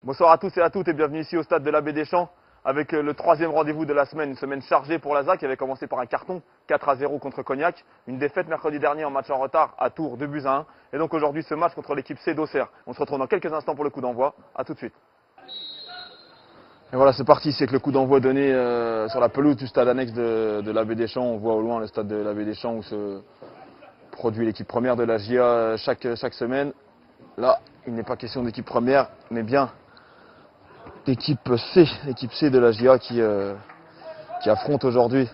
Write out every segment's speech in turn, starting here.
Bonsoir à tous et à toutes et bienvenue ici au stade de l'Abbé Deschamps avec le troisième rendez-vous de la semaine, une semaine chargée pour l'ASA qui avait commencé par un carton 4-0 contre Cognac, une défaite mercredi dernier en match en retard à Tours 2-1 et donc aujourd'hui ce match contre l'équipe C d'Auxerre. On se retrouve dans quelques instants pour le coup d'envoi, à tout de suite. Et voilà, c'est parti, c'est que le coup d'envoi donné sur la pelouse du stade annexe de l'Abbé Deschamps. On voit au loin le stade de l'Abbé Deschamps où se produit l'équipe première de la GIA chaque semaine. Là, il n'est pas question d'équipe première, mais bien l'équipe C de la GIA qui affronte aujourd'hui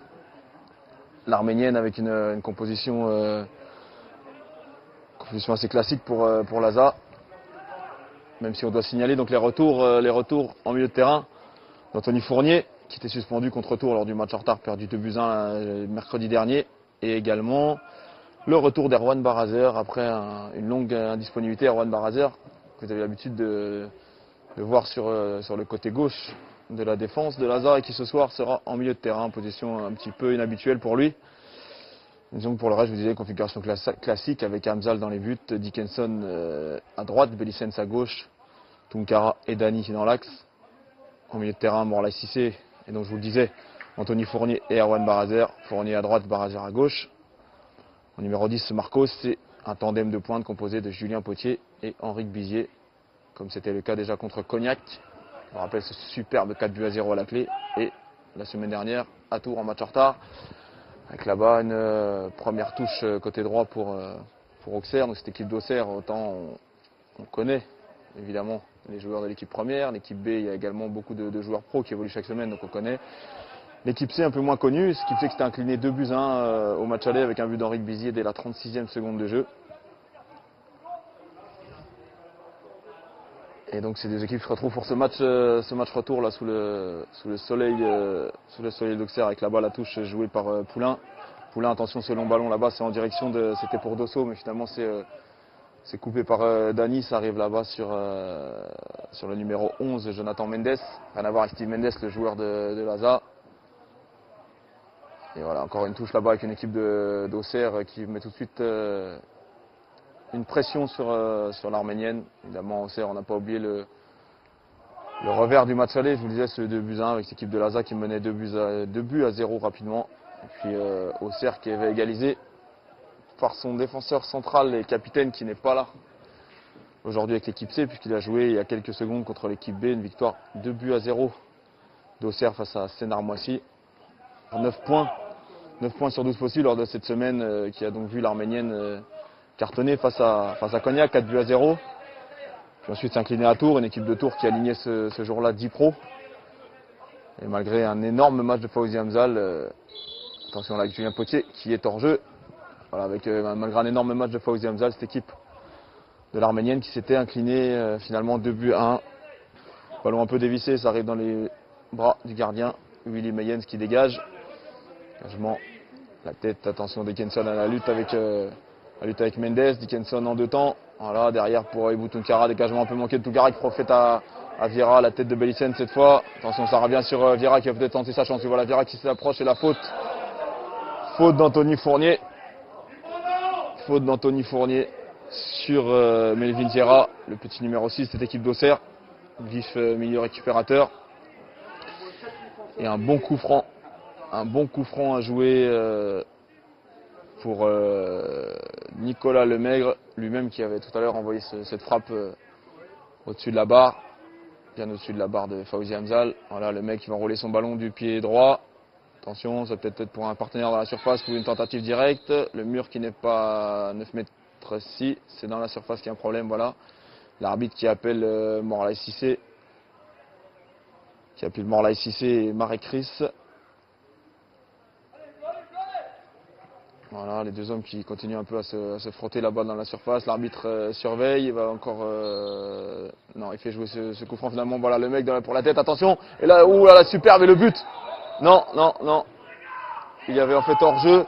l'Arménienne avec une composition assez classique pour l'ASA. Même si on doit signaler donc les retours en milieu de terrain d'Anthony Fournier qui était suspendu contre Tours lors du match en retard perdu 2-1 mercredi dernier, et également le retour d'Erwan Barazer après une longue indisponibilité. Erwan Barazer que vous avez l'habitude de voir sur le côté gauche de la défense de l'ASA et qui ce soir sera en milieu de terrain, position un petit peu inhabituelle pour lui. Disons que pour le reste, je vous disais, configuration classique avec Hamzal dans les buts, Dickenson à droite, Bellicens à gauche, Tunkara et Dani dans l'axe. En milieu de terrain, Morlaï Cissé, et donc je vous le disais, Anthony Fournier et Erwan Barazer. Fournier à droite, Barazer à gauche. En numéro 10, Marcos, c'est un tandem de pointe composé de Julien Potier et Henrique Bizier, comme c'était le cas déjà contre Cognac. On rappelle ce superbe 4-0 à la clé, et la semaine dernière à Tours en match en retard, avec là-bas une première touche côté droit pour Auxerre. Donc cette équipe d'Auxerre, autant on connaît évidemment les joueurs de l'équipe première. L'équipe B, il y a également beaucoup de joueurs pros qui évoluent chaque semaine, donc on connaît. L'équipe C un peu moins connue, ce qui fait que c'était incliné 2-1 au match aller avec un but d'Henrique Bizier dès la 36e seconde de jeu. Et donc ces deux équipes se retrouvent pour ce match retour là sous le soleil d'Auxerre, avec là-bas la touche jouée par Poulain. Poulain, attention, ce long ballon là-bas, c'est en direction c'était pour Dosso, mais finalement c'est coupé par Dani. Ça arrive là-bas sur le numéro 11, Jonathan Mendes. Rien à voir avec Steve Mendes, le joueur de l'ASA. Et voilà, encore une touche là-bas avec une équipe d'Auxerre qui met tout de suite une pression sur l'Arménienne. Évidemment, Auxerre, on n'a pas oublié le revers du match aller. Je vous disais, ce 2-1 avec cette équipe de l'ASA qui menait 2-0 rapidement. Et puis Auxerre qui avait égalisé par son défenseur central et capitaine qui n'est pas là aujourd'hui avec l'équipe C, puisqu'il a joué il y a quelques secondes contre l'équipe B. Une victoire 2-0 d'Auxerre face à Sénart-Moissy. 9 points sur 12 possibles lors de cette semaine qui a donc vu l'Arménienne cartonner face à Cognac, 4-0. Puis ensuite s'incliner à Tours, une équipe de Tours qui a aligné ce jour-là 10 pros. Et malgré un énorme match de Fawzi Hamzal, attention là avec Julien Potier qui est hors jeu. Voilà, malgré un énorme match de Fawzi Hamzal, cette équipe de l'Arménienne qui s'était inclinée finalement 2-1. Ballon un peu dévissé, ça arrive dans les bras du gardien, Willy Mayens qui dégage. Engagement, la tête, attention Dickenson à la lutte avec Mendes. Dickenson en deux temps. Voilà, derrière pour Ebou Tunkara, dégagement un peu manqué de Tunkara qui profite à Vieira, la tête de Bellicens cette fois. Attention, ça revient sur Vieira qui va peut-être tenter sa chance. Et voilà Vieira qui s'approche et la faute. Faute d'Anthony Fournier. Faute d'Anthony Fournier sur Melvin Vieira, le petit numéro 6 de cette équipe d'Auxerre. Vif milieu récupérateur. Et un bon coup franc. Un bon coup franc à jouer pour Nicolas Lemaigre, lui-même qui avait tout à l'heure envoyé cette frappe au-dessus de la barre, bien au-dessus de la barre de Fawzi Hamzal. Voilà, le mec qui va enrouler son ballon du pied droit. Attention, ça peut être pour un partenaire dans la surface pour une tentative directe. Le mur qui n'est pas 9 mètres si, c'est dans la surface qu'il y a un problème. Voilà, l'arbitre qui appelle Morlaï Cissé, et Marek Chris. Voilà, les deux hommes qui continuent un peu à se frotter là-bas dans la surface. L'arbitre surveille, il va encore... Non, il fait jouer ce coup franc finalement. Voilà, le mec pour la tête, attention. Et là, ouh là, superbe, et le but. Non. Il y avait en fait hors-jeu.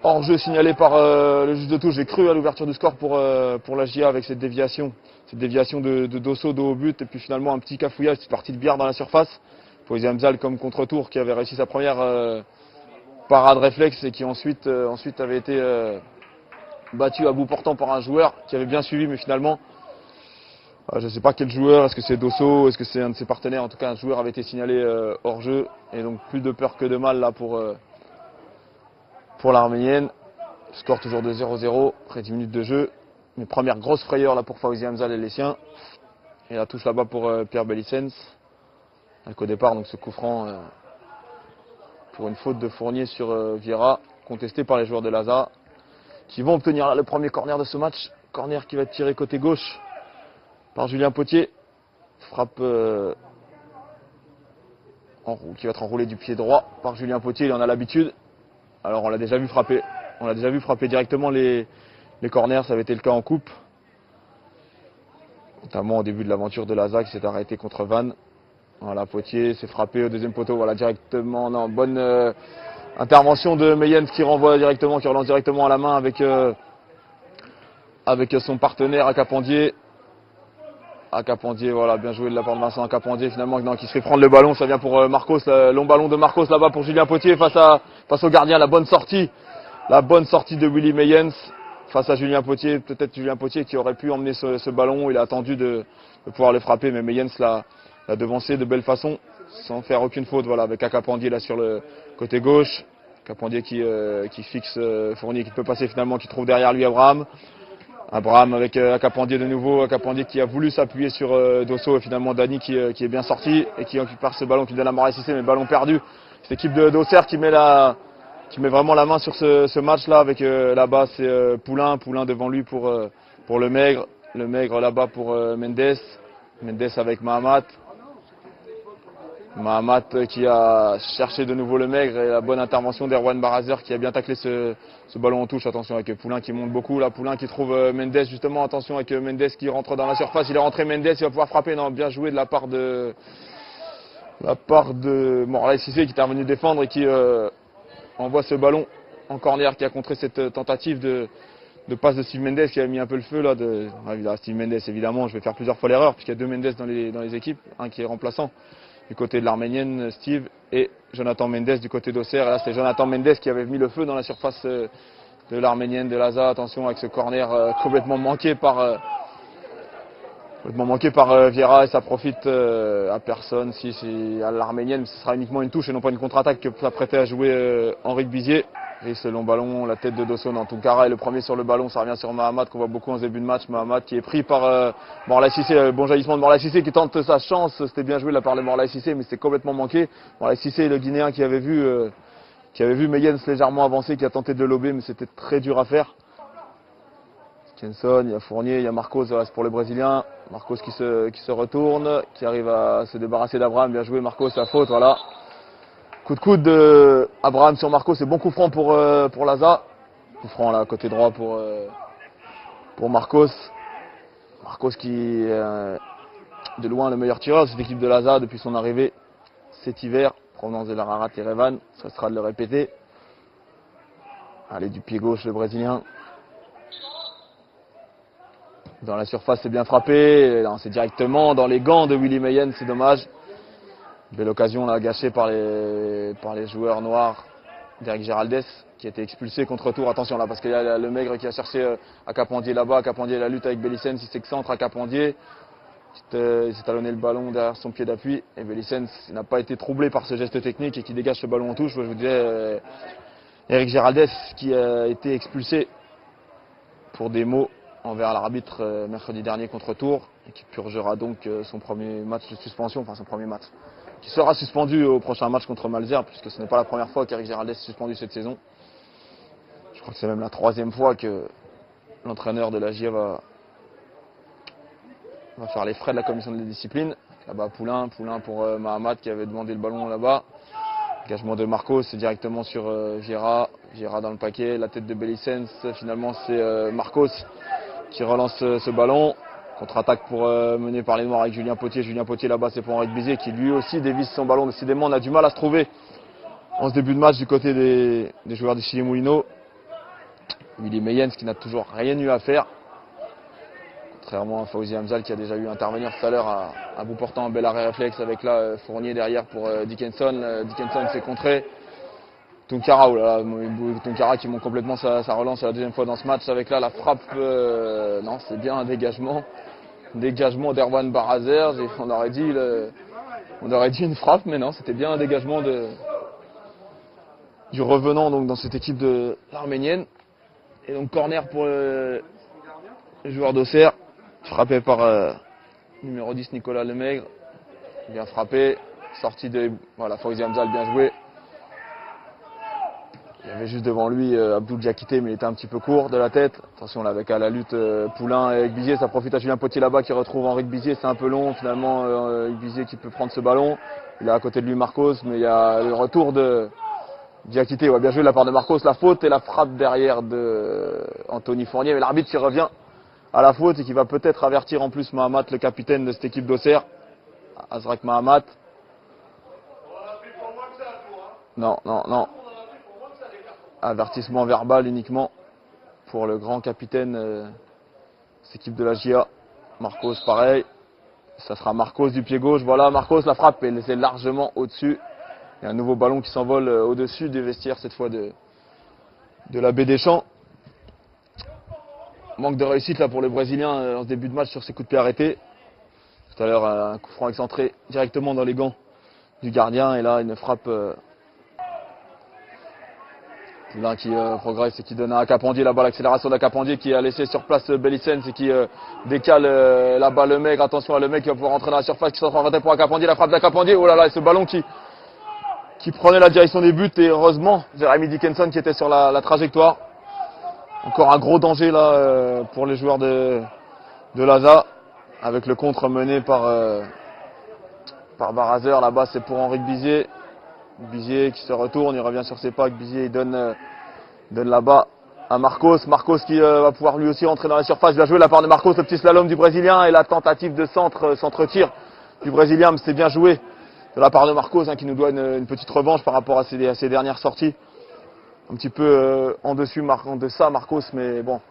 Hors-jeu signalé par le juge de touche. J'ai cru à l'ouverture du score pour la GIA avec cette déviation. Cette déviation de Dosso, dos au but. Et puis finalement, un petit cafouillage, c'est parti de billard dans la surface. Fawzi Hamzal comme contre Tours qui avait réussi sa première... parade réflexe et qui ensuite avait été battu à bout portant par un joueur qui avait bien suivi, mais finalement Je ne sais pas quel joueur, est-ce que c'est Dosso, est-ce que c'est un de ses partenaires, en tout cas un joueur avait été signalé hors jeu, et donc plus de peur que de mal là pour l'Arménienne. Score toujours de 0-0, après 10 minutes de jeu. Mes premières grosses frayeurs là pour Fawzi Hamzal et les siens. Et la touche là-bas pour Pierre Bellicens. Au départ, donc ce coup franc pour une faute de Fournier sur Vieira, contesté par les joueurs de l'ASA, qui vont obtenir là, le premier corner de ce match. Corner qui va être tiré côté gauche par Julien Potier. Frappe qui va être enroulé du pied droit par Julien Potier, il en a l'habitude. Alors on l'a déjà vu frapper. On l'a déjà vu frapper directement les corners, ça avait été le cas en coupe. Notamment au début de l'aventure de l'ASA qui s'est arrêté contre Vannes. Voilà, Potier s'est frappé au deuxième poteau, voilà, directement, non, bonne intervention de Meyens qui renvoie directement, qui relance directement à la main avec son partenaire Akapandier. Akapandier, voilà, bien joué de la part de Vincent Akapandier finalement, non, qui se fait prendre le ballon, ça vient pour Marcos, le long ballon de Marcos là-bas pour Julien Potier face au gardien, la bonne sortie de Willy Meyens face à Julien Potier, peut-être Julien Potier qui aurait pu emmener ce ballon, il a attendu de pouvoir le frapper, mais Meyens l'a devancé de belle façon, sans faire aucune faute, voilà, avec Akapandier là sur le côté gauche, Akapandier qui fixe Fournier qui peut passer finalement, qui trouve derrière lui Abraham avec Akapandier de nouveau, Akapandier qui a voulu s'appuyer sur Dosso et finalement Dani qui est bien sorti et qui récupère ce ballon qui donne à Moraes Cissé, mais ballon perdu. Cette équipe d'Auxerre qui met vraiment la main sur ce match là avec là-bas c'est Poulain devant lui pour le Maigre là-bas pour Mendes avec Mahamat qui a cherché de nouveau le Maigre et la bonne intervention d'Erwan Barazer qui a bien taclé ce ballon en touche. Attention avec Poulain qui monte beaucoup, là Poulain qui trouve Mendes justement, attention avec Mendes qui rentre dans la surface, il est rentré Mendes, il va pouvoir frapper, non, bien joué de la part de Moraes Cissé qui est revenu défendre et qui envoie ce ballon en corner qui a contré cette tentative de passe de Steve Mendes qui a mis un peu le feu là. Steve Mendes évidemment, je vais faire plusieurs fois l'erreur puisqu'il y a deux Mendes dans les équipes, un qui est remplaçant du côté de l'Arménienne, Steve, et Jonathan Mendes du côté d'Auxerre. Et là c'est Jonathan Mendes qui avait mis le feu dans la surface de l'Arménienne de l'ASA. Attention avec ce corner complètement manqué par Vieira et ça profite à personne. Si à l'Arménienne ce sera uniquement une touche et non pas une contre-attaque que s'apprêtait à jouer Henri Bizier. Et ce long ballon, la tête de Dosso, Tonkara est le premier sur le ballon, ça revient sur Mahamat qu'on voit beaucoup en début de match. Mahamat qui est pris par Moraes Cissé, bon jaillissement de Moraes Cissé qui tente sa chance, c'était bien joué de la part de Moraes Cissé mais c'était complètement manqué. Moraes Cissé, le Guinéen qui avait vu Meyens légèrement avancer, qui a tenté de le lober mais c'était très dur à faire. Kenson, il y a Fournier, il y a Marcos, voilà, c'est pour le Brésilien. Marcos qui se retourne, qui arrive à se débarrasser d'Abraham, bien joué Marcos, la faute, voilà. Coup de coude de Abraham sur Marcos, c'est bon coup franc pour l'ASA. Coup franc là, côté droit pour Marcos. Marcos qui est de loin le meilleur tireur de cette équipe de l'ASA depuis son arrivée cet hiver, provenance de l'Ararat et Revan, ça sera de le répéter. Allez, du pied gauche le Brésilien. Dans la surface, c'est bien frappé. C'est directement dans les gants de Willy Meyens, c'est dommage. Belle occasion là, gâchée par les joueurs noirs d'Eric Géraldès, qui a été expulsé contre tour. Attention là, parce qu'il y a le Maigre qui a cherché Akapandier là-bas. Akapandier la lutte avec Bellicens, il s'excentre Akapandier. Il s'est talonné le ballon derrière son pied d'appui. Et Bellicens n'a pas été troublé par ce geste technique et qui dégage ce ballon en touche. Je vous disais, Eric Géraldès qui a été expulsé pour des mots envers l'arbitre mercredi dernier contre Tours et qui purgera donc son premier match de suspension, enfin son premier match, qui sera suspendu au prochain match contre Malzerbe puisque ce n'est pas la première fois qu'Eric Géraldès est suspendu cette saison. Je crois que c'est même la troisième fois que l'entraîneur de la GIA va faire les frais de la commission de la discipline. Là-bas Poulain pour Mahamat qui avait demandé le ballon là-bas. Engagement de Marcos, c'est directement sur Vieira dans le paquet, la tête de Bellicens, finalement c'est Marcos qui relance ce ballon. Contre-attaque menée par les Noirs avec Julien Potier là-bas c'est pour Henri Bizier qui lui aussi dévisse son ballon. Décidément on a du mal à se trouver en ce début de match du côté des joueurs du Chili Moulineau. Willy Meyens qui n'a toujours rien eu à faire. Contrairement à Fawzi Hamzal qui a déjà eu à intervenir tout à l'heure à bout portant un bel arrêt réflexe avec là Fournier derrière pour Dickinson. Dickinson s'est contré. Tonkara qui monte complètement sa relance à la deuxième fois dans ce match avec là la frappe. Non, c'est bien un dégagement. Dégagement d'Erwan Barazer, on aurait dit une frappe, mais non, c'était bien un dégagement du revenant donc, dans cette équipe de l'Arménienne. Et donc corner pour le joueur d'Auxerre, frappé par numéro 10 Nicolas Lemaigre, bien frappé, sortie de voilà, Fawzi Hamzal, bien joué. Il y avait juste devant lui Abdul Diakité, mais il était un petit peu court de la tête. Attention là avec à la lutte Poulain et Bizier, ça profite à Julien Potier là-bas qui retrouve Henri Bizier, c'est un peu long finalement, Bizier qui peut prendre ce ballon. Il est à côté de lui Marcos, mais il y a le retour de Diakité, ouais, bien joué de la part de Marcos, la faute et la frappe derrière de Anthony Fournier, mais l'arbitre qui revient à la faute et qui va peut-être avertir en plus Mahamat, le capitaine de cette équipe d'Auxerre, Azrak Mahamat. Non. Avertissement verbal uniquement pour le grand capitaine de cette équipe de la GIA. Marcos pareil, ça sera Marcos du pied gauche, voilà Marcos, la frappe est laissée largement au-dessus. Il y a un nouveau ballon qui s'envole au-dessus des vestiaires cette fois de la baie des Champs. Manque de réussite là pour le Brésilien en ce début de match sur ses coups de pied arrêtés. Tout à l'heure un coup franc excentré directement dans les gants du gardien et là une frappe Poulain qui progresse et qui donne à Akapandier là-bas, l'accélération d'Akapandier qui a laissé sur place Bellicens et qui décale là-bas le mec. Attention à le mec qui va pouvoir rentrer dans la surface, qui s'en train de rentrer pour Akapandier, la frappe d'Akapandier. Oh là là, et ce ballon qui prenait la direction des buts et heureusement Jeremy Dickinson qui était sur la trajectoire. Encore un gros danger là pour les joueurs de l'ASA avec le contre mené par Barazer. Là-bas c'est pour Henri Bizier. Bizier qui se retourne, il revient sur ses pas. Bizier il donne là-bas à Marcos. Marcos qui va pouvoir lui aussi rentrer dans la surface. Bien joué de la part de Marcos, le petit slalom du Brésilien et la tentative de centre-tir du Brésilien. Mais c'est bien joué de la part de Marcos qui nous doit une petite revanche par rapport à ses dernières sorties. Un petit peu en deçà Marcos, mais bon,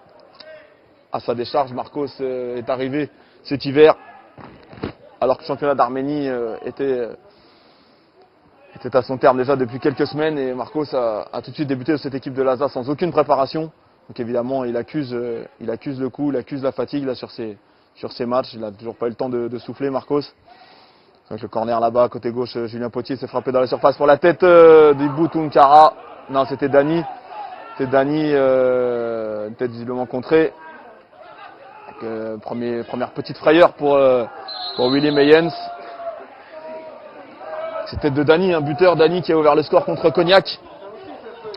à sa décharge, Marcos est arrivé cet hiver alors que le championnat d'Arménie était à son terme déjà depuis quelques semaines et Marcos a tout de suite débuté de cette équipe de l'ASA sans aucune préparation. Donc évidemment, il accuse le coup, il accuse la fatigue là, sur ses matchs. Il n'a toujours pas eu le temps de souffler, Marcos. Avec le corner là-bas, côté gauche, Julien Potier s'est frappé dans la surface pour la tête d'Ibou Tunkara. Non, c'était Dani. C'est Dani, une tête visiblement contrée. Première petite frayeur pour Willy Meyens. C'était de Dani, un buteur, Dani qui a ouvert le score contre Cognac.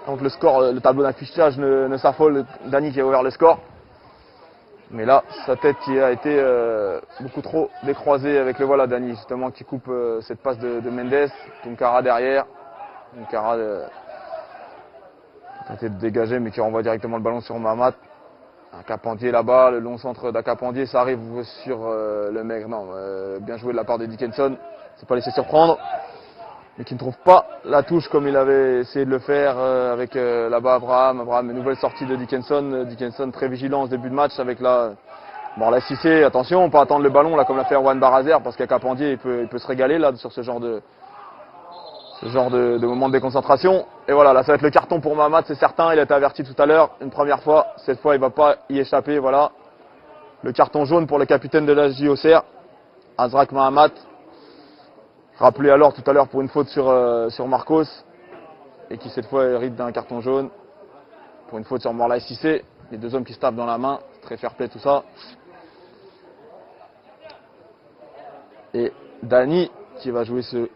Donc le tableau d'affichage ne s'affole, Dani qui a ouvert le score. Mais là, sa tête qui a été beaucoup trop décroisée avec le voilà Dani, justement, qui coupe cette passe de Mendes. Tunkara derrière. Tunkara a été dégagé, mais qui renvoie directement le ballon sur Mahamat. Akapandier là-bas, le long centre d'Akapandier, ça arrive sur le mec. Non, bien joué de la part de Dickinson. C'est pas laissé surprendre. Mais qui ne trouve pas la touche comme il avait essayé de le faire avec là-bas Abraham, une nouvelle sortie de Dickinson. Dickinson très vigilant au début de match avec la Cissé, attention, on peut attendre le ballon là comme l'a fait Erwan Barazer parce qu'Akapandier il peut se régaler là sur ce genre de moment de déconcentration. Et voilà, là ça va être le carton pour Mahamat, c'est certain, il a été averti tout à l'heure une première fois, cette fois il va pas y échapper, voilà. Le carton jaune pour le capitaine de la JOCR, Azrak Mahamat. Rappelé alors tout à l'heure pour une faute sur Marcos et qui cette fois hérite d'un carton jaune pour une faute sur Morlaï Cissé. Les deux hommes qui se tapent dans la main, très fair play tout ça. Et Dani qui va jouer ce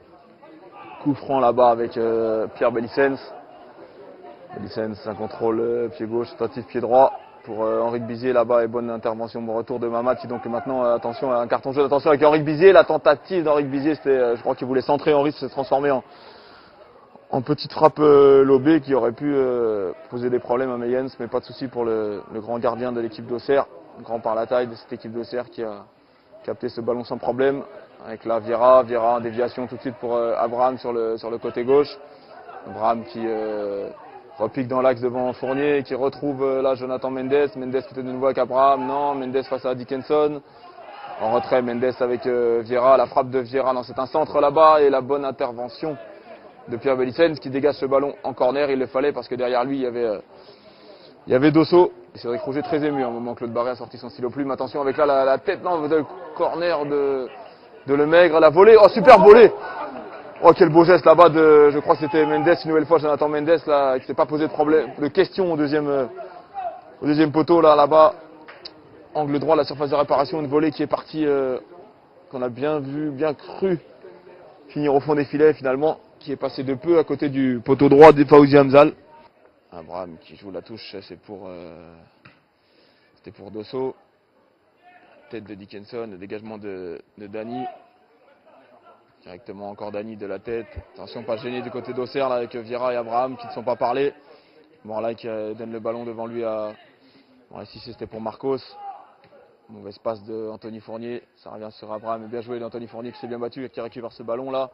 coup franc là-bas avec Pierre Bellicens. Bellicens, un contrôle pied gauche, tentative pied droit pour Henri Bizier là-bas et bonne intervention, bon retour de Mahamat qui donc maintenant attention un carton jaune, attention avec Henri Bizier, la tentative d'Henri Bizier c'était je crois qu'il voulait centrer, Henri s'est transformé en petite frappe lobée qui aurait pu poser des problèmes à Meyens, mais pas de souci pour le grand gardien de l'équipe d'Auxerre, grand par la taille de cette équipe d'Auxerre qui a capté ce ballon sans problème avec la Viera en déviation tout de suite pour Abraham sur le côté gauche. Abraham qui repique dans l'axe devant Fournier, qui retrouve là Jonathan Mendes. Mendes qui était de nouveau avec Abraham. Non, Mendes face à Dickinson. En retrait, Mendes avec Viera. La frappe de Viera. Non, c'est un centre là-bas. Et la bonne intervention de Pierre Bellicens qui dégage ce ballon en corner. Il le fallait parce que derrière lui, il y avait Il y avait Dosso, et Cédric Rouget très ému à un moment que Claude Barré a sorti son stylo plume. Attention avec là la tête, non, de corner de Lemaigre, la volée, oh super volée. Oh quel beau geste là-bas de, je crois que c'était Mendes, une nouvelle fois Jonathan Mendes là, qui s'est pas posé de problème, de question au deuxième poteau là-bas. Angle droit, la surface de réparation, une volée qui est partie, qu'on a bien vu, bien cru finir au fond des filets finalement, qui est passé de peu à côté du poteau droit de Fawzi Hamzal. Abraham qui joue la touche, c'était pour Dosso. Tête de Dickinson, le dégagement de Dany. Directement encore Dany de la tête. Attention, pas gêné du côté d'Auxerre là avec Vieira et Abraham qui ne sont pas parlés. Morlaix qui donne le ballon devant lui à. Bon, ici c'était pour Marcos. Mauvaise passe de Anthony Fournier. Ça revient sur Abraham. Bien joué d'Anthony Fournier qui s'est bien battu et qui récupère ce ballon là.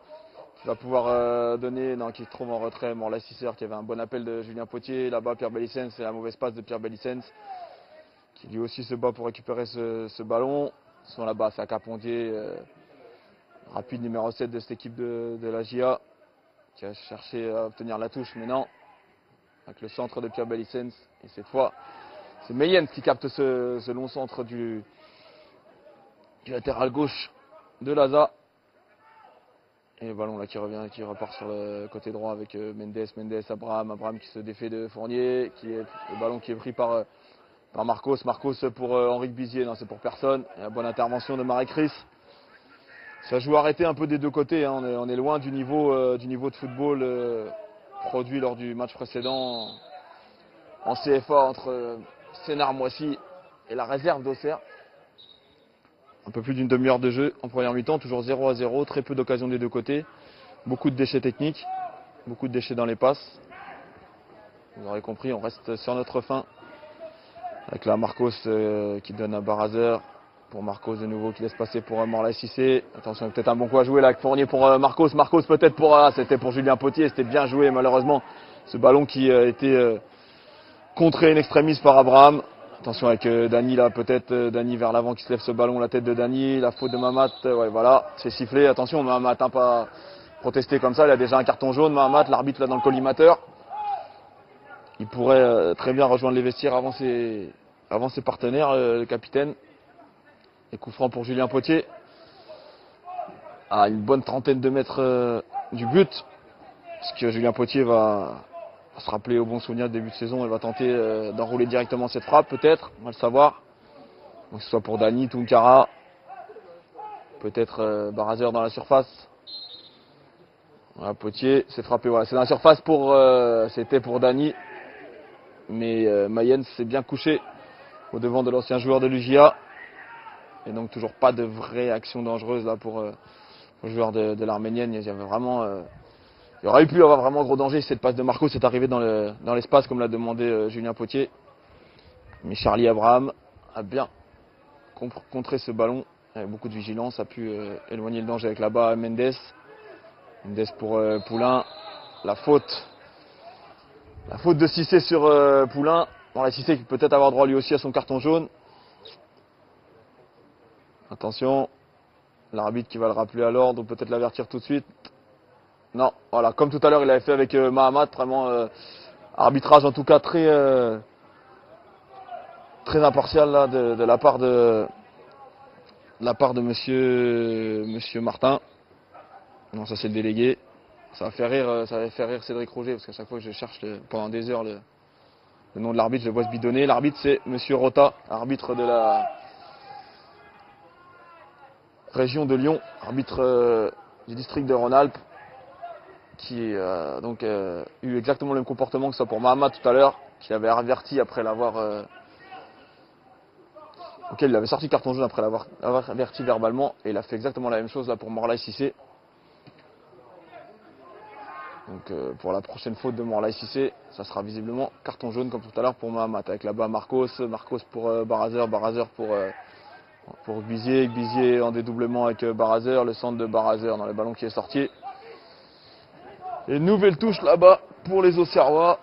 Qui va pouvoir donner. Non, qui se trouve en retrait. Morlaix Cisseur qui avait un bon appel de Julien Potier. Là-bas, Pierre Bellicens. C'est la mauvaise passe de Pierre Bellicens. Qui lui aussi se bat pour récupérer ce ballon. Sont là-bas, c'est à Capondier. Rapide numéro 7 de cette équipe de la GIA. Qui a cherché à obtenir la touche, mais non. Avec le centre de Pierre Bellicens. Et cette fois, c'est Mayens qui capte ce long centre du latéral gauche de Laza. Et le ballon là qui revient, qui repart sur le côté droit avec Mendes, Abraham qui se défait de Fournier, le ballon qui est pris par Marcos. Marcos pour Henrique Bizier, non c'est pour personne. Et la bonne intervention de Marie-Chris. Ça joue arrêté un peu des deux côtés, hein. On est loin du niveau de football produit lors du match précédent en CFA entre Sénart-Moissy et la réserve d'Auxerre. Un peu plus d'une demi-heure de jeu en première mi-temps, toujours 0-0, très peu d'occasions des deux côtés, beaucoup de déchets techniques, beaucoup de déchets dans les passes. Vous aurez compris, on reste sur notre fin avec la Marcos qui donne à Barazer. Pour Marcos de nouveau qui laisse passer pour Morlaix Cissé. Attention, peut-être un bon coup à jouer là avec Fournier pour Marcos. Marcos peut-être pour... c'était pour Julien Potier, c'était bien joué malheureusement. Ce ballon qui a été contré in extremis par Abraham. Attention avec Dany là, peut-être Dany vers l'avant qui se lève ce ballon, la tête de Dany. La faute de Mahamat, ouais voilà, c'est sifflé. Attention, Mahamat n'a pas protesté comme ça, il a déjà un carton jaune. Mahamat, l'arbitre là dans le collimateur. Il pourrait très bien rejoindre les vestiaires avant ses partenaires, le capitaine. Et coup franc pour Julien Potier. À une bonne trentaine de mètres du but. Parce que Julien Potier va se rappeler au bon souvenir de début de saison. Il va tenter d'enrouler directement cette frappe, peut-être. On va le savoir. Donc, que ce soit pour Dany, Tunkara. Peut-être Barazer dans la surface. Voilà, Potier s'est frappé. Voilà, c'est dans la surface c'était pour Dany. Mais Mayens s'est bien couché au devant de l'ancien joueur de l'UJA. Et donc toujours pas de vraie action dangereuse là pour le joueur de l'Arménienne. Il y avait vraiment, il y aurait pu avoir vraiment gros danger si cette passe de Marcos est arrivée dans l'espace comme l'a demandé Julien Potier. Mais Charlie Abraham a bien contré ce ballon avec beaucoup de vigilance, a pu éloigner le danger avec là-bas Mendes. Mendes pour Poulain. La faute de Cissé sur Poulain. Bon, la Cissé qui peut peut-être avoir droit lui aussi à son carton jaune. Attention, l'arbitre qui va le rappeler à l'ordre ou peut-être l'avertir tout de suite. Non, voilà, comme tout à l'heure il avait fait avec Mahamat, vraiment arbitrage en tout cas très impartial là, de la part de monsieur Martin. Non, ça c'est le délégué. Ça va faire rire Cédric Rouget parce qu'à chaque fois que je cherche pendant des heures le nom de l'arbitre, je le vois se bidonner. L'arbitre c'est monsieur Rota, arbitre de la région de Lyon, arbitre du district de Rhône-Alpes, qui a donc eu exactement le même comportement que ça pour Mahamat tout à l'heure, qui avait averti après l'avoir... auquel il avait sorti carton jaune après l'avoir averti verbalement, et il a fait exactement la même chose là pour Morlaix Cissé. Donc pour la prochaine faute de Morlaix Cissé, ça sera visiblement carton jaune comme tout à l'heure pour Mahamat, avec là-bas Marcos pour Barazer pour Bizier en dédoublement avec Barazer, le centre de Barazer dans le ballon qui est sorti. Et nouvelle touche là-bas pour les Auxerrois.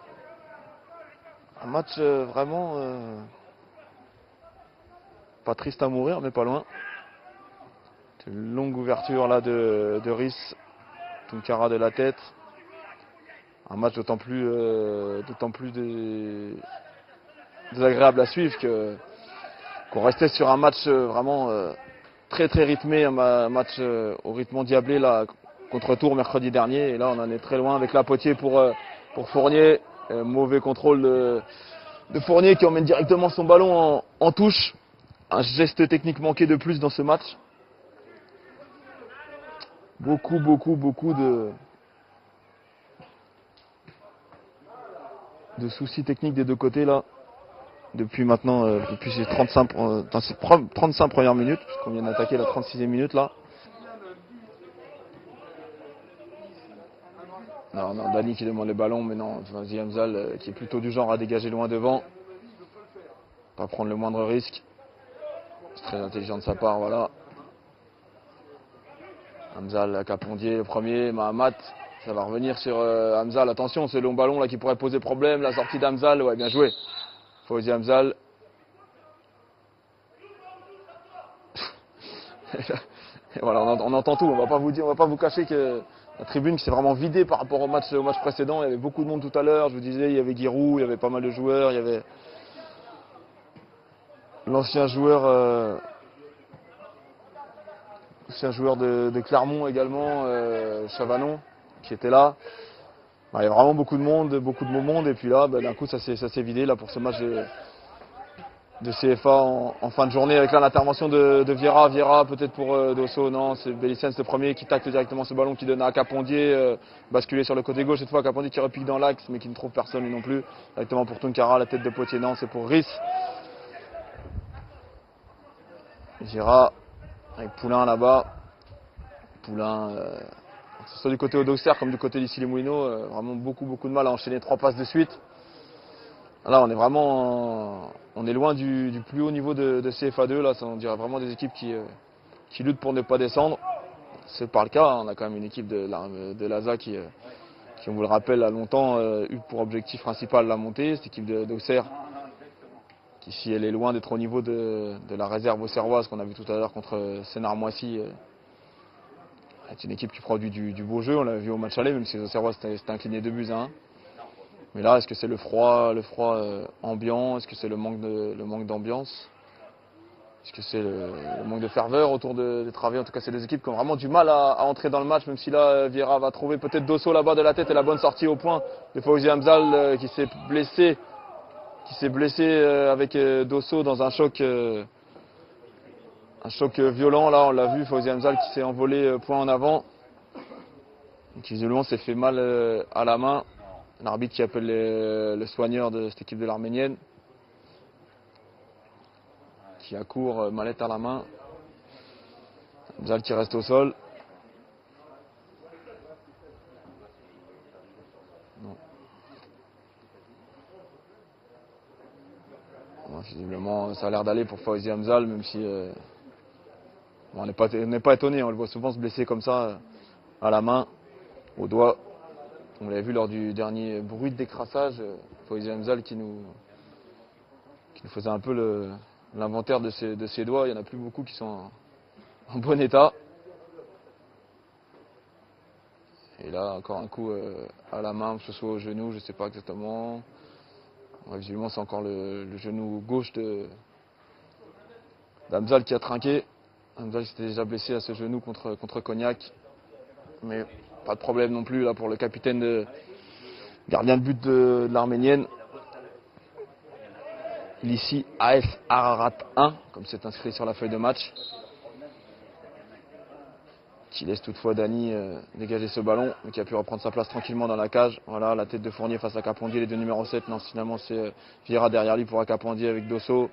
Un match vraiment pas triste à mourir, mais pas loin. Une longue ouverture là de Rhys, Tunkara de la tête. Un match d'autant plus désagréable à suivre qu'on restait sur un match vraiment très très rythmé, un match au rythme endiablé là, contre Tours mercredi dernier. Et là, on en est très loin avec la Potier pour Fournier. Mauvais contrôle de Fournier qui emmène directement son ballon en touche. Un geste technique manqué de plus dans ce match. Beaucoup de soucis techniques des deux côtés là. Depuis maintenant, depuis ces 35 premières minutes, puisqu'on vient d'attaquer la 36e minute là. Non, Dani qui demande le ballon, mais non, vas-y Hamzal qui est plutôt du genre à dégager loin devant. Pas prendre le moindre risque. C'est très intelligent de sa part, voilà. Hamzal à Capondier, le premier, Mahamat, ça va revenir sur Hamzal. Attention, ce long ballon là qui pourrait poser problème. La sortie d'Hamzal, ouais, bien joué. Fawzi Hamzal. Et voilà, on entend tout. On va pas vous cacher que la tribune qui s'est vraiment vidée par rapport au match précédent. Il y avait beaucoup de monde tout à l'heure. Je vous disais, il y avait Giroud, il y avait pas mal de joueurs, il y avait l'ancien joueur de Clermont également, Chavanon, qui était là. Il y a vraiment beaucoup de monde, et puis là, d'un coup, ça s'est vidé là pour ce match de CFA en fin de journée, avec là l'intervention de Vieira peut-être pour Dosso. Non, c'est Bellicens le premier qui tacle directement ce ballon qui donne à Capondier, basculé sur le côté gauche cette fois. Capondier qui repique dans l'axe mais qui ne trouve personne lui non plus, directement pour Tunkara, la tête de Poitiers. Non, c'est pour Rhys. Vieira avec Poulain là-bas. Poulain, que ce soit du côté Auxerre comme du côté d'ici les Moulineaux, vraiment beaucoup de mal à enchaîner 3 passes de suite. Là, on est vraiment, on est loin du plus haut niveau de CFA2. Là, on dirait vraiment des équipes qui luttent pour ne pas descendre. C'est pas le cas. On a quand même une équipe de l'ASA qui, on vous le rappelle, a longtemps eu pour objectif principal la montée. Cette équipe d'Auxerre, qui si elle est loin d'être au niveau de la réserve auxerroise qu'on a vu tout à l'heure contre Sénart-Moissy, est une équipe qui produit du beau jeu. On l'a vu au match aller, même si les Auxerrois s'étaient inclinés 2-1. Mais là, est-ce que c'est le froid ambiant? Est-ce que c'est le manque d'ambiance? Est-ce que c'est le manque de ferveur autour des travées? En tout cas, c'est des équipes qui ont vraiment du mal à entrer dans le match, même si là, Vieira va trouver peut-être Dosso là-bas de la tête et la bonne sortie au point de Fawzi Hamzal qui s'est blessé avec Dosso dans un choc violent. Là, on l'a vu, Fawzi Hamzal qui s'est envolé point en avant, qui visiblement s'est fait mal à la main. L'arbitre qui appelle le soigneur de cette équipe de l'Arménienne, qui accourt mallette à la main. Hamzal qui reste au sol. Non. Bon, visiblement, ça a l'air d'aller pour Fawzi Hamzal, même si on n'est pas étonné. On le voit souvent se blesser comme ça, à la main, au doigt. On l'avait vu lors du dernier bruit de décrassage, Fawzi Hamzal qui nous faisait un peu l'inventaire de ses doigts. Il n'y en a plus beaucoup qui sont en bon état. Et là, encore un coup à la main, que ce soit au genou, je ne sais pas exactement. Ouais, visiblement, c'est encore le genou gauche d'Hamzal qui a trinqué. Hamzal s'était déjà blessé à ce genou contre Cognac. Mais pas de problème non plus là pour le capitaine gardien de but de l'Arménienne. Ici AF Ararat 1, comme c'est inscrit sur la feuille de match. Qui laisse toutefois Dani dégager ce ballon, mais qui a pu reprendre sa place tranquillement dans la cage. Voilà, la tête de Fournier face à Capondier, les deux numéros 7. Non, finalement c'est Vieira derrière lui pour Capondier avec Dosso.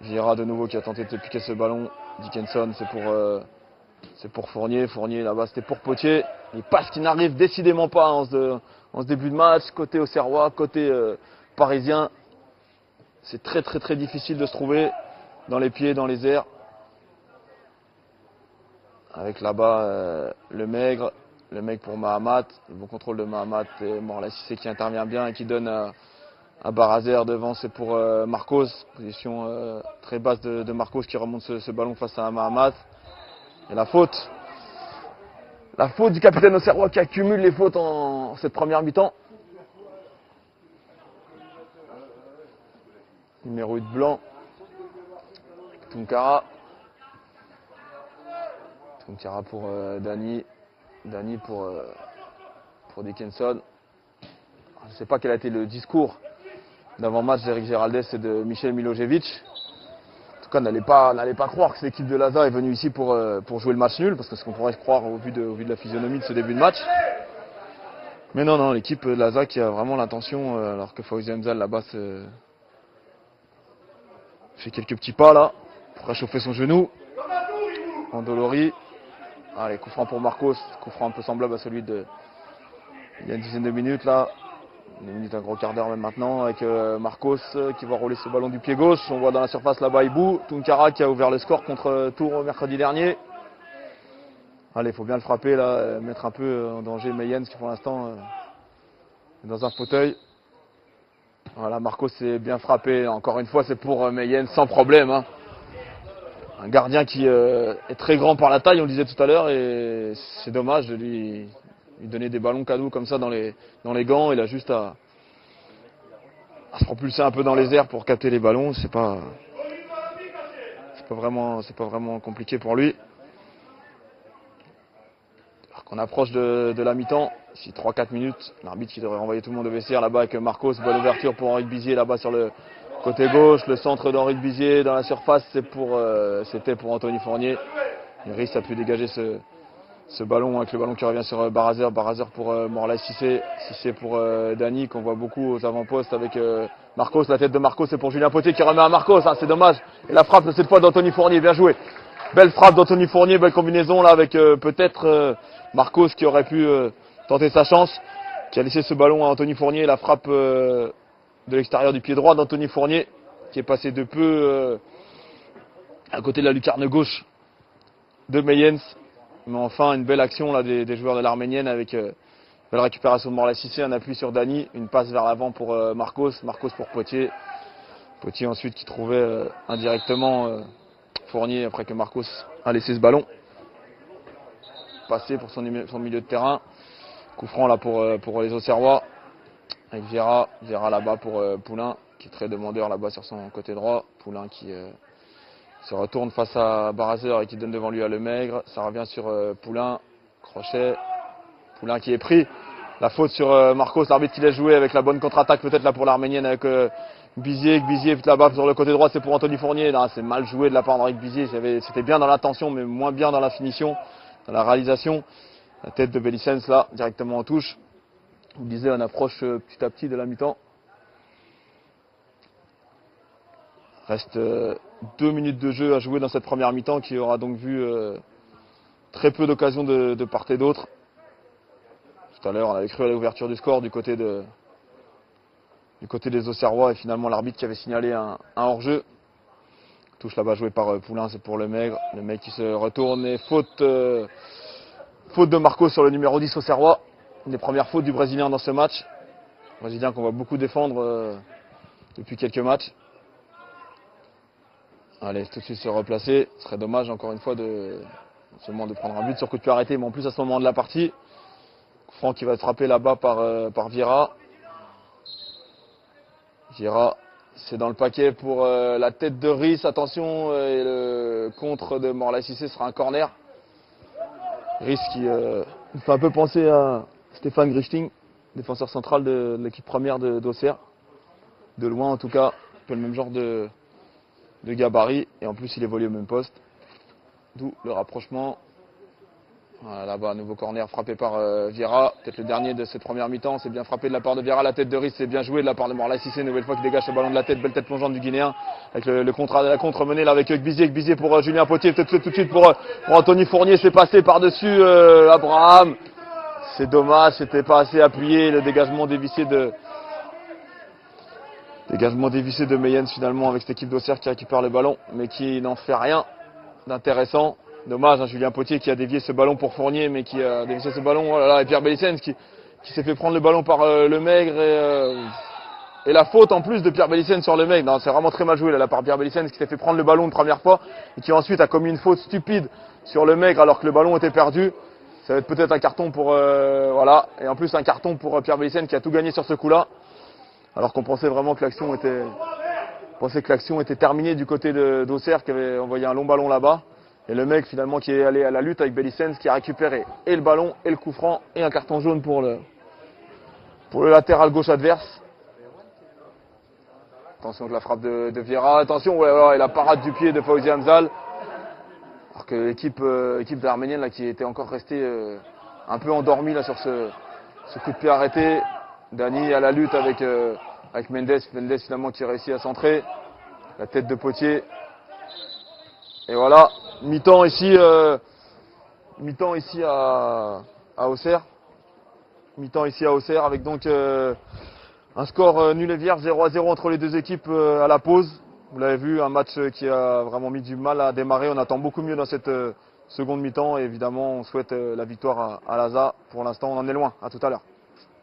Vieira de nouveau qui a tenté de piquer ce ballon. Dickinson, c'est pour Fournier. Fournier là-bas, c'était pour Potier. Les passes qui n'arrivent décidément pas en ce début de match. Côté auxerrois, côté parisien. C'est très difficile de se trouver dans les pieds, dans les airs. Avec là-bas le maigre pour Mahamat. Le bon contrôle de Mahamat et Morla Cissé qui intervient bien et qui donne à Barazer devant. C'est pour Marcos. Position très basse de Marcos qui remonte ce ballon face à Mahamat. Et la faute du capitaine auxerrois qui accumule les fautes en cette première mi-temps. Numéro 8 blanc. Tunkara. Tunkara pour Dani. Dani pour Dickinson. Je ne sais pas quel a été le discours d'avant-match d'Eric Géraldès et de Michel Milojevic. En tout cas, n'allez pas croire que l'équipe de Laza est venue ici pour jouer le match nul, parce que ce qu'on pourrait croire au vu de la physionomie de ce début de match. Mais non, l'équipe de Laza qui a vraiment l'intention, alors que Fawzi Hamzal là-bas fait quelques petits pas là, pour réchauffer son genou. Andolori. Allez, coup franc pour Marcos, coup franc un peu semblable à celui il y a une dizaine de minutes là. Une minute, un gros quart d'heure même maintenant, avec Marcos qui va rouler ce ballon du pied gauche. On voit dans la surface là-bas Ibou. Tunkara qui a ouvert le score contre Tours mercredi dernier. Allez, il faut bien le frapper là, mettre un peu en danger Mayens qui pour l'instant est dans un fauteuil. Voilà, Marcos s'est bien frappé. Encore une fois, c'est pour Mayens sans problème. Hein. Un gardien qui est très grand par la taille, on le disait tout à l'heure, et c'est dommage de lui donner des ballons cadeaux comme ça dans les gants. Il a juste à se propulser un peu dans les airs pour capter les ballons. C'est pas vraiment compliqué pour lui. Alors qu'on approche de la mi-temps, ici 3-4 minutes, l'arbitre qui devrait renvoyer tout le monde au vestiaire là-bas avec Marcos, bonne ouverture pour Henri Bizier là-bas sur le côté gauche, le centre d'Henri Bizier dans la surface, c'était pour Anthony Fournier. Iris a pu dégager ce ballon avec le ballon qui revient sur Barazer pour Morlaï Cissé pour Dani qu'on voit beaucoup aux avant-postes avec Marcos, la tête de Marcos c'est pour Julien Potier qui remet à Marcos, hein, c'est dommage. Et la frappe cette fois d'Anthony Fournier, bien joué. Belle frappe d'Anthony Fournier, belle combinaison là avec peut-être Marcos qui aurait pu tenter sa chance, qui a laissé ce ballon à Anthony Fournier, la frappe de l'extérieur du pied droit d'Anthony Fournier qui est passé de peu à côté de la lucarne gauche de Mayens. Mais enfin, une belle action là, des joueurs de l'Arménienne avec belle récupération de Morlaï Cissé, un appui sur Dani, une passe vers l'avant pour Marcos pour Potier. Potier ensuite qui trouvait indirectement Fournier après que Marcos a laissé ce ballon. Passé pour son milieu de terrain. Coup franc là pour les Auxerrois. Avec Viera là-bas pour Poulain qui est très demandeur là-bas sur son côté droit. Poulain qui se retourne face à Barazer et qui donne devant lui à Lemaigre. Ça revient sur Poulain. Crochet. Poulain qui est pris. La faute sur Marcos, l'arbitre qui laisse jouer avec la bonne contre-attaque peut-être là pour l'Arménienne avec Bizier là-bas sur le côté droit, c'est pour Anthony Fournier. Là, c'est mal joué de la part d'Henri Bizier. C'était bien dans l'intention mais moins bien dans la finition, dans la réalisation. La tête de Bellicens là, directement en touche. Je vous disais, on approche petit à petit de la mi-temps. Reste 2 minutes de jeu à jouer dans cette première mi-temps qui aura donc vu très peu d'occasions de part et d'autre. Tout à l'heure, on avait cru à l'ouverture du score du côté des Auxerrois et finalement l'arbitre qui avait signalé un hors-jeu. Touche là-bas jouée par Poulain, c'est pour Lemaigre. Le mec qui se retourne et faute de Marcos sur le numéro 10 Auxerrois. Une des premières fautes du Brésilien dans ce match. Brésilien qu'on va beaucoup défendre depuis quelques matchs. Allez, tout de suite se replacer. Ce serait dommage encore une fois non seulement de prendre un but sur coup de pied arrêté, mais en plus à ce moment de la partie. Franck qui va être frappé là-bas par Viera. Viera, c'est dans le paquet pour la tête de Rhys. Attention, et le contre de Morlaï Cissé sera un corner. Rhys qui me fait un peu penser à Stéphane Grichting, défenseur central de l'équipe première d'Auxerre. De loin en tout cas, un peu le même genre de gabarit. Et en plus il évolue au même poste. D'où le rapprochement. Voilà, là-bas, nouveau corner frappé par Viera. Peut-être le dernier de cette première mi-temps. C'est bien frappé de la part de Viera. La tête de Rhys, c'est bien joué de la part de Morlaï Cissé. Nouvelle fois qui dégage ce ballon de la tête. Belle tête plongeante du Guinéen. Avec la contre menée là avec Gbizier pour Julien Potier. Peut-être tout de suite pour Anthony Fournier. C'est passé par-dessus Abraham. C'est dommage. C'était pas assez appuyé. Le dégagement dévissé de Mayens finalement avec cette équipe d'Auxerre qui récupère le ballon. Mais qui n'en fait rien d'intéressant. Dommage, hein, Julien Potier qui a dévié ce ballon pour Fournier, mais qui a dévié ce ballon. Oh là là, et Pierre Bellicens qui s'est fait prendre le ballon par Lemaigre et la faute en plus de Pierre Bellicens sur Lemaigre. Non, c'est vraiment très mal joué là, la part de Pierre Bellicens qui s'est fait prendre le ballon une première fois et qui ensuite a commis une faute stupide sur Lemaigre alors que le ballon était perdu. Ça va être peut-être un carton pour voilà, et en plus un carton pour Pierre Bellicens qui a tout gagné sur ce coup-là, alors qu'on pensait vraiment que l'action était pensais que l'action était terminée du côté d'Auxerre qui avait envoyé un long ballon là-bas. Et le mec finalement qui est allé à la lutte avec Bellicens qui a récupéré et le ballon et le coup franc et un carton jaune pour le latéral gauche adverse. Attention avec la frappe de Vieira, attention ouais, et la parade du pied de Fawzi Hamzal. Alors que l'équipe de l'Arménienne là, qui était encore restée un peu endormie là, sur ce coup de pied arrêté. Dani à la lutte avec Mendes finalement qui réussit à centrer. La tête de Potier. Et voilà, mi-temps ici à Auxerre. Mi-temps ici à Auxerre avec donc un score nul et vierge 0-0 entre les deux équipes à la pause. Vous l'avez vu, un match qui a vraiment mis du mal à démarrer. On attend beaucoup mieux dans cette seconde mi-temps et évidemment on souhaite la victoire à l'ASA. Pour l'instant on en est loin. À tout à l'heure.